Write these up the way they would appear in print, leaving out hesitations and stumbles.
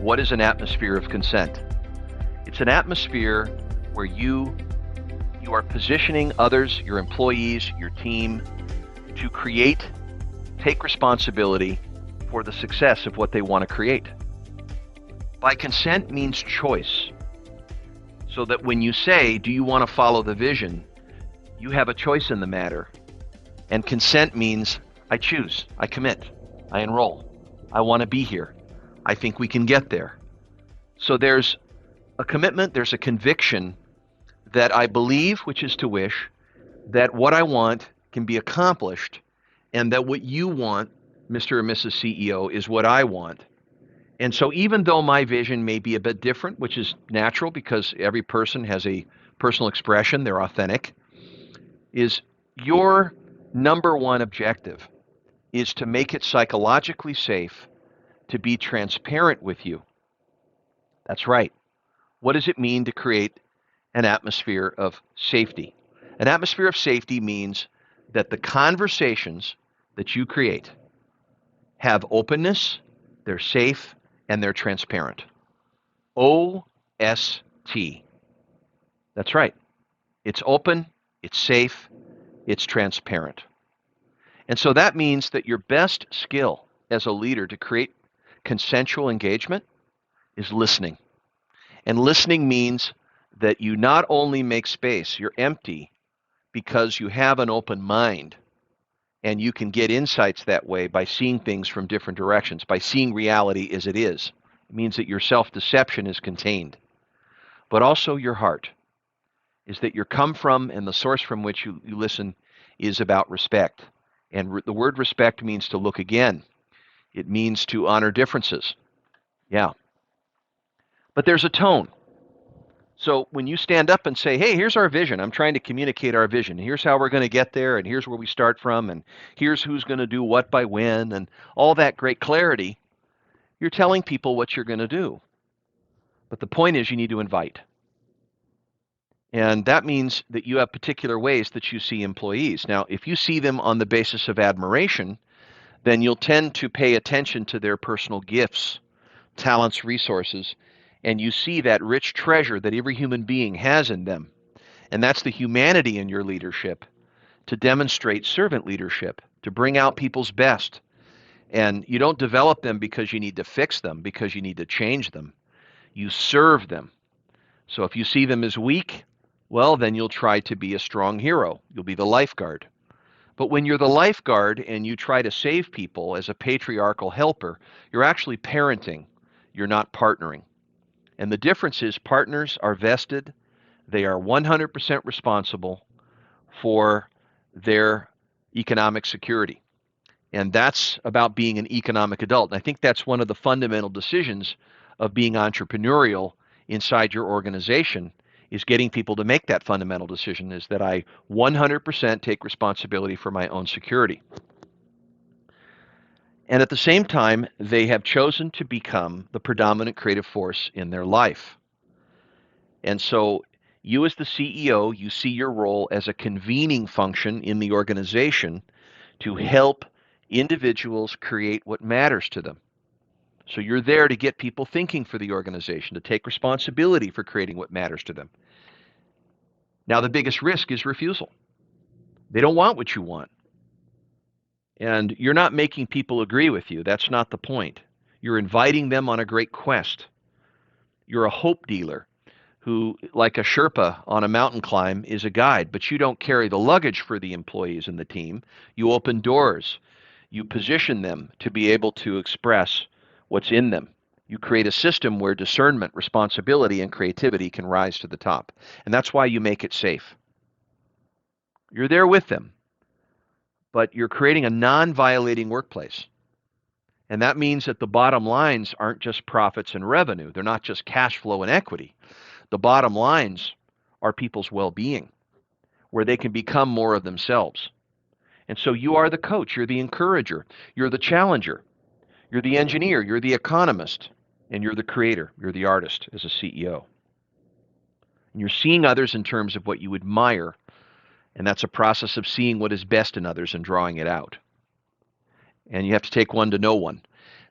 What is an atmosphere of consent? It's an atmosphere where you are positioning others, your employees, your team, to take responsibility for the success of what they want to create. By consent means choice. So that when you say, do you want to follow the vision, you have a choice in the matter. And consent means I choose, I commit, I enroll, I want to be here. I think we can get there. So there's a commitment, there's a conviction that I believe, which is to wish, that what I want can be accomplished, and that what you want, Mr. or Mrs. CEO, is what I want. And so even though my vision may be a bit different, which is natural because every person has a personal expression, they're authentic, is your number one objective is to make it psychologically safe to be transparent with you. That's right. What does it mean to create an atmosphere of safety? An atmosphere of safety means that the conversations that you create have openness, they're safe, and they're transparent. OST. That's right. It's open, it's safe, it's transparent. And so that means that your best skill as a leader to create consensual engagement is listening. And listening means that you not only make space, you're empty because you have an open mind, and you can get insights that way by seeing things from different directions, by seeing reality as it is. It means that your self-deception is contained. But also your heart is that you come from, and the source from which you listen is about respect. And the word respect means to look again. It means to honor differences. Yeah. But there's a tone. So when you stand up and say, hey, here's our vision, I'm trying to communicate our vision, here's how we're going to get there, and here's where we start from, and here's who's going to do what by when, and all that great clarity, you're telling people what you're going to do. But the point is you need to invite. And that means that you have particular ways that you see employees. Now, if you see them on the basis of admiration, then you'll tend to pay attention to their personal gifts, talents, resources, and you see that rich treasure that every human being has in them. And that's the humanity in your leadership, to demonstrate servant leadership, to bring out people's best. And you don't develop them because you need to fix them, because you need to change them. You serve them. So if you see them as weak, well, then you'll try to be a strong hero. You'll be the lifeguard. But when you're the lifeguard and you try to save people as a patriarchal helper, you're actually parenting. You're not partnering. And the difference is partners are vested. They are 100% responsible for their economic security. And that's about being an economic adult. And I think that's one of the fundamental decisions of being entrepreneurial inside your organization, is getting people to make that fundamental decision, is that I 100% take responsibility for my own security. And at the same time, they have chosen to become the predominant creative force in their life. And so you as the CEO, you see your role as a convening function in the organization to help individuals create what matters to them. So you're there to get people thinking for the organization, to take responsibility for creating what matters to them. Now, the biggest risk is refusal. They don't want what you want. And you're not making people agree with you. That's not the point. You're inviting them on a great quest. You're a hope dealer who, like a Sherpa on a mountain climb, is a guide, but you don't carry the luggage for the employees and the team. You open doors. You position them to be able to express what's in them. You create a system where discernment, responsibility, and creativity can rise to the top. And that's why you make it safe. You're there with them, but you're creating a non-violating workplace. And that means that the bottom lines aren't just profits and revenue. They're not just cash flow and equity. The bottom lines are people's well-being. where they can become more of themselves. And so you are the coach, you're the encourager, you're the challenger, you're the engineer, you're the economist, and you're the creator, you're the artist as a CEO. And you're seeing others in terms of what you admire, and that's a process of seeing what is best in others and drawing it out. And you have to take one to know one.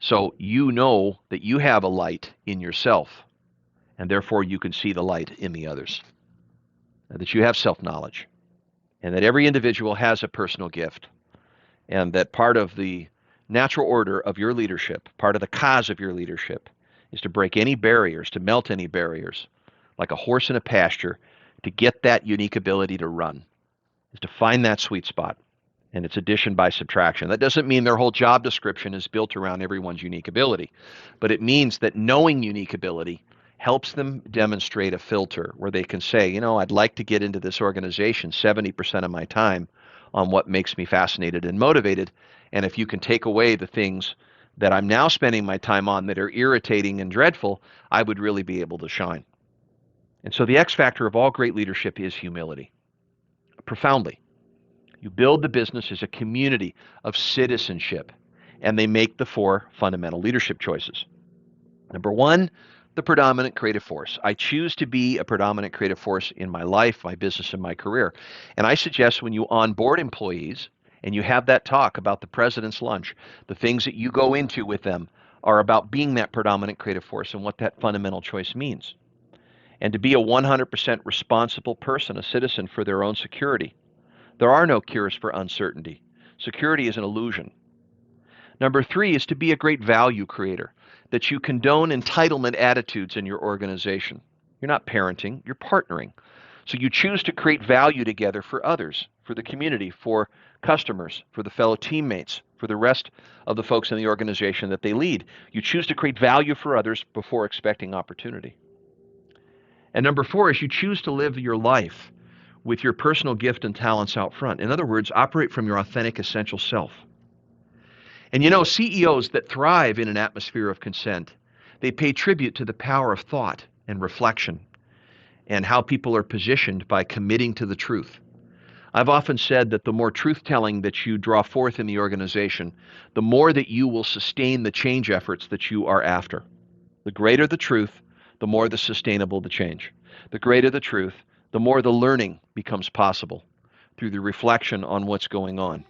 So you know that you have a light in yourself, and therefore you can see the light in the others. And that you have self-knowledge, and that every individual has a personal gift, and that part of the natural order of your leadership, part of the cause of your leadership, is to break any barriers, to melt any barriers, like a horse in a pasture, to get that unique ability to run, is to find that sweet spot. And it's addition by subtraction. That doesn't mean their whole job description is built around everyone's unique ability, but it means that knowing unique ability helps them demonstrate a filter where they can say, you know, I'd like to get into this organization 70% of my time on what makes me fascinated and motivated. And if you can take away the things that I'm now spending my time on that are irritating and dreadful, I would really be able to shine. And so the X factor of all great leadership is humility. Profoundly. You build the business as a community of citizenship, and they make the 4 fundamental leadership choices. Number 1, the predominant creative force. I choose to be a predominant creative force in my life, my business, and my career. And I suggest when you onboard employees and you have that talk about the president's lunch, the things that you go into with them are about being that predominant creative force and what that fundamental choice means. And to be a 100% responsible person, a citizen for their own security. There are no cures for uncertainty. Security is an illusion. Number 3 is to be a great value creator, that you condone entitlement attitudes in your organization. You're not parenting, you're partnering. So you choose to create value together for others, for the community, for customers, for the fellow teammates, for the rest of the folks in the organization that they lead. You choose to create value for others before expecting opportunity. And number 4 is you choose to live your life with your personal gift and talents out front. In other words, operate from your authentic, essential self. And you know, CEOs that thrive in an atmosphere of consent, they pay tribute to the power of thought and reflection and how people are positioned by committing to the truth. I've often said that the more truth-telling that you draw forth in the organization, the more that you will sustain the change efforts that you are after. The greater the truth, the more the sustainable the change. The greater the truth, the more the learning becomes possible through the reflection on what's going on.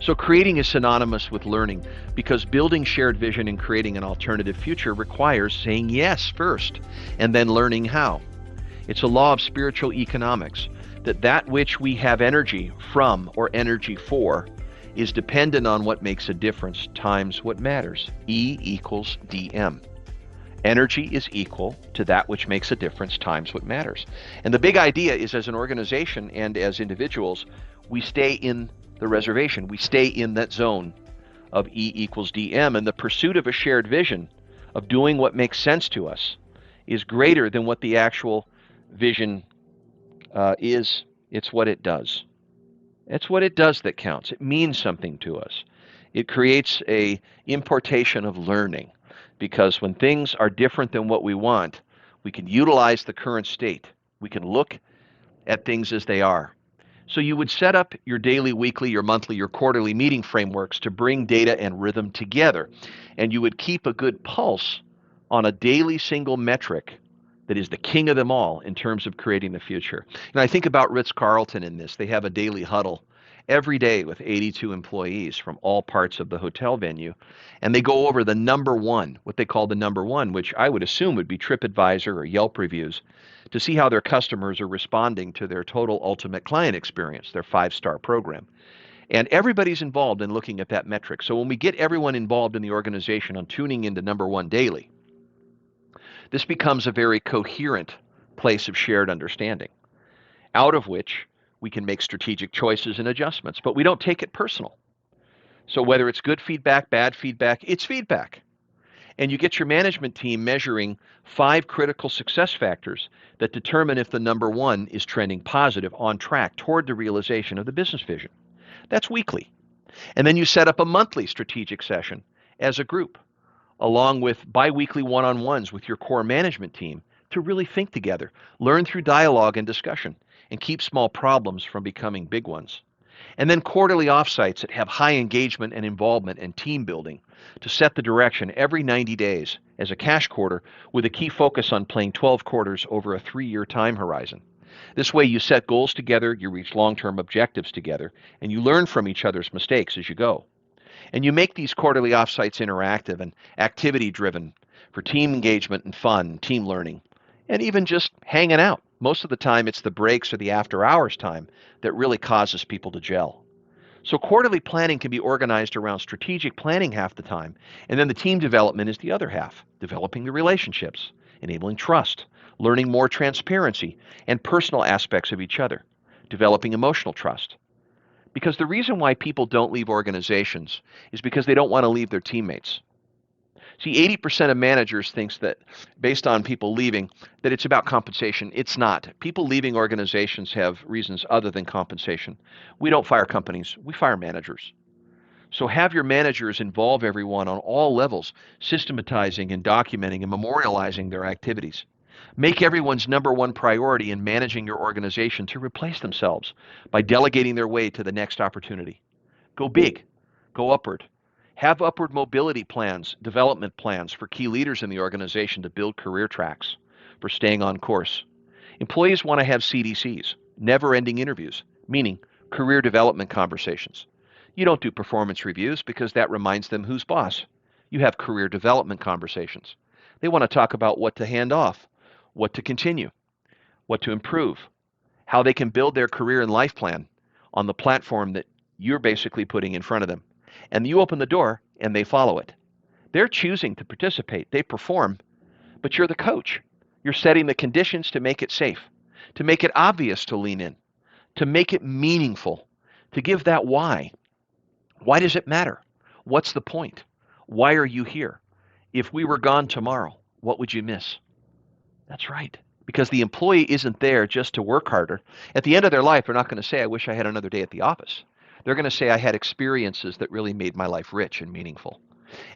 So creating is synonymous with learning because building shared vision and creating an alternative future requires saying yes first and then learning how. It's a law of spiritual economics that which we have energy from or energy for is dependent on what makes a difference times what matters. E equals DM. Energy is equal to that which makes a difference times what matters. And the big idea is as an organization and as individuals, we stay in the reservation. We stay in that zone of E equals DM, and the pursuit of a shared vision of doing what makes sense to us is greater than what the actual vision is. It's what it does. It's what it does that counts. It means something to us. It creates a importation of learning because when things are different than what we want, we can utilize the current state. We can look at things as they are. So you would set up your daily, weekly, your monthly, your quarterly meeting frameworks to bring data and rhythm together. And you would keep a good pulse on a daily single metric that is the king of them all in terms of creating the future. And I think about Ritz-Carlton in this. They have a daily huddle every day with 82 employees from all parts of the hotel venue. And they go over the number one, what they call the number one, which I would assume would be TripAdvisor or Yelp reviews, to see how their customers are responding to their total ultimate client experience, their 5-star program. And everybody's involved in looking at that metric. So when we get everyone involved in the organization on tuning into number one daily, this becomes a very coherent place of shared understanding, out of which we can make strategic choices and adjustments. But we don't take it personal So whether it's good feedback, bad feedback, it's feedback. And you get your management team measuring 5 critical success factors that determine if the number 1 is trending positive on track toward the realization of the business vision. That's weekly. And then you set up a monthly strategic session as a group, along with biweekly one-on-ones with your core management team to really think together, learn through dialogue and discussion, and keep small problems from becoming big ones. And then quarterly offsites that have high engagement and involvement and team building to set the direction every 90 days as a cash quarter with a key focus on playing 12 quarters over a 3-year time horizon. This way you set goals together, you reach long-term objectives together, and you learn from each other's mistakes as you go. And you make these quarterly offsites interactive and activity-driven for team engagement and fun, team learning, and even just hanging out. Most of the time, it's the breaks or the after-hours time that really causes people to gel. So quarterly planning can be organized around strategic planning half the time, and then the team development is the other half, developing the relationships, enabling trust, learning more transparency, and personal aspects of each other, developing emotional trust. Because the reason why people don't leave organizations is because they don't want to leave their teammates. See, 80% of managers thinks that, based on people leaving, that it's about compensation. It's not. People leaving organizations have reasons other than compensation. We don't fire companies. We fire managers. So have your managers involve everyone on all levels, systematizing and documenting and memorializing their activities. Make everyone's number 1 priority in managing your organization to replace themselves by delegating their way to the next opportunity. Go big. Go upward. Have upward mobility plans, development plans for key leaders in the organization to build career tracks for staying on course. Employees want to have CDCs, never-ending interviews, meaning career development conversations. You don't do performance reviews because that reminds them who's boss. You have career development conversations. They want to talk about what to hand off, what to continue, what to improve, how they can build their career and life plan on the platform that you're basically putting in front of them. And you open the door and they follow it. They're choosing to participate. They perform, but you're the coach. You're setting the conditions to make it safe, to make it obvious to lean in, to make it meaningful, to give that why. Why does it matter? What's the point? Why are you here? If we were gone tomorrow, what would you miss? That's right. Because the employee isn't there just to work harder. At the end of their life, they're not going to say, I wish I had another day at the office. They're going to say, I had experiences that really made my life rich and meaningful.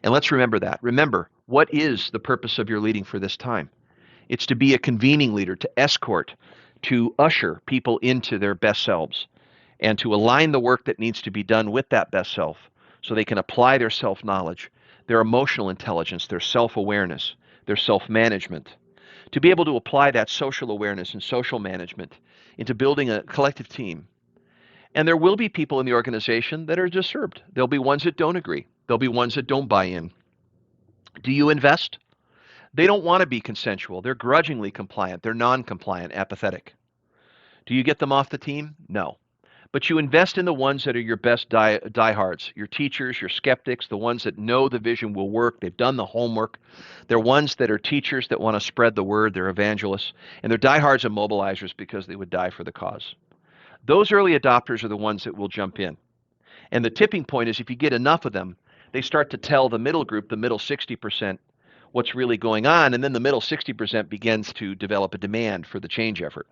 And let's remember that. Remember, what is the purpose of your leading for this time? It's to be a convening leader, to escort, to usher people into their best selves, and to align the work that needs to be done with that best self so they can apply their self-knowledge, their emotional intelligence, their self-awareness, their self-management, to be able to apply that social awareness and social management into building a collective team. And there will be people in the organization that are disturbed. There'll be ones that don't agree. There'll be ones that don't buy in. Do you invest? They don't want to be consensual. They're grudgingly compliant. They're non-compliant, apathetic. Do you get them off the team? No. But you invest in the ones that are your best diehards, your teachers, your skeptics, the ones that know the vision will work. They've done the homework. They're ones that are teachers that want to spread the word. They're evangelists. And they're diehards and mobilizers because they would die for the cause. Those early adopters are the ones that will jump in. And the tipping point is if you get enough of them, they start to tell the middle group, the middle 60%, what's really going on, and then the middle 60% begins to develop a demand for the change effort.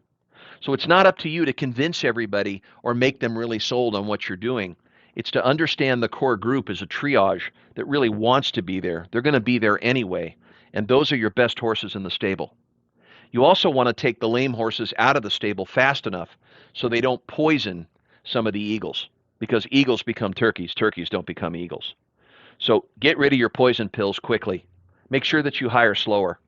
So it's not up to you to convince everybody or make them really sold on what you're doing. It's to understand the core group as a triage that really wants to be there. They're going to be there anyway, and those are your best horses in the stable. You also want to take the lame horses out of the stable fast enough so they don't poison some of the eagles, because eagles become turkeys, turkeys don't become eagles. So get rid of your poison pills quickly. Make sure that you hire slower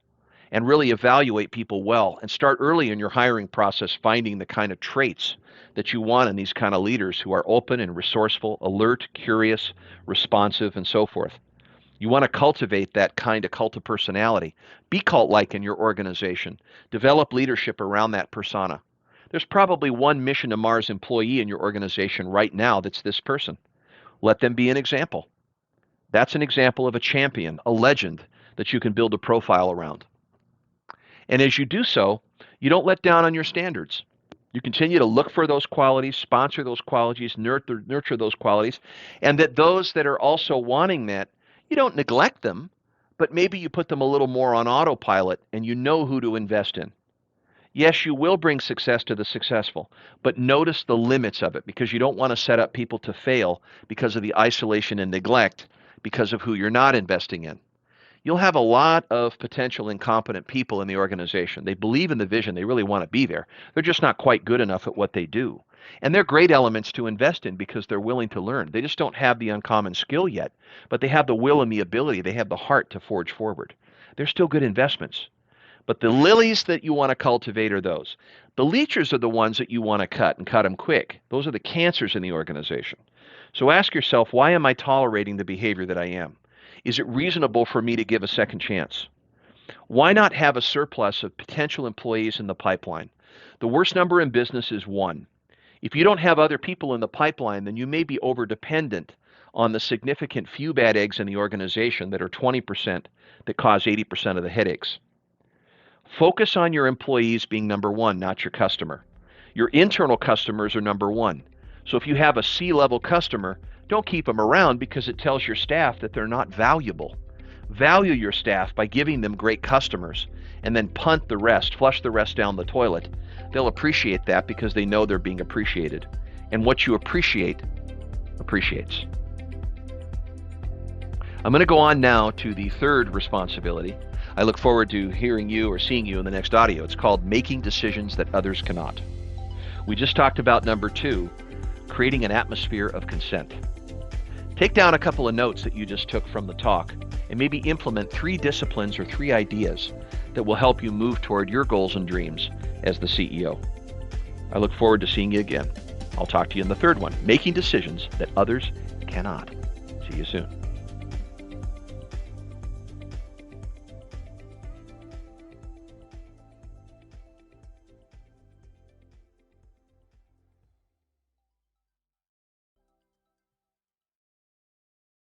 and really evaluate people well and start early in your hiring process finding the kind of traits that you want in these kind of leaders who are open and resourceful, alert, curious, responsive, and so forth. You want to cultivate that kind of cult of personality. Be cult-like in your organization. Develop leadership around that persona. There's probably one Mission to Mars employee in your organization right now that's this person. Let them be an example. That's an example of a champion, a legend that you can build a profile around. And as you do so, you don't let down on your standards. You continue to look for those qualities, sponsor those qualities, nurture those qualities, and that those that are also wanting that, you don't neglect them, but maybe you put them a little more on autopilot and you know who to invest in. Yes, you will bring success to the successful, but notice the limits of it because you don't want to set up people to fail because of the isolation and neglect because of who you're not investing in. You'll have a lot of potential incompetent people in the organization. They believe in the vision. They really want to be there. They're just not quite good enough at what they do. And they're great elements to invest in because they're willing to learn. They just don't have the uncommon skill yet, but they have the will and the ability. They have the heart to forge forward. They're still good investments. But the lilies that you want to cultivate are those. The leechers are the ones that you want to cut and cut them quick. Those are the cancers in the organization. So ask yourself, why am I tolerating the behavior that I am? Is it reasonable for me to give a second chance? Why not have a surplus of potential employees in the pipeline? The worst number in business is 1. If you don't have other people in the pipeline, then you may be over-dependent on the significant few bad eggs in the organization that are 20% that cause 80% of the headaches. Focus on your employees being number 1, not your customer. Your internal customers are number 1. So if you have a C-level customer, don't keep them around because it tells your staff that they're not valuable. Value your staff by giving them great customers and then punt the rest, flush the rest down the toilet. They'll appreciate that because they know they're being appreciated. And what you appreciate, appreciates. I'm going to go on now to the third responsibility. I look forward to hearing you or seeing you in the next audio. It's called Making Decisions That Others Cannot. We just talked about number 2, creating an atmosphere of consent. Take down a couple of notes that you just took from the talk and maybe implement 3 disciplines or 3 ideas that will help you move toward your goals and dreams as the CEO. I look forward to seeing you again. I'll talk to you in the third one, Making Decisions That Others Cannot. See you soon.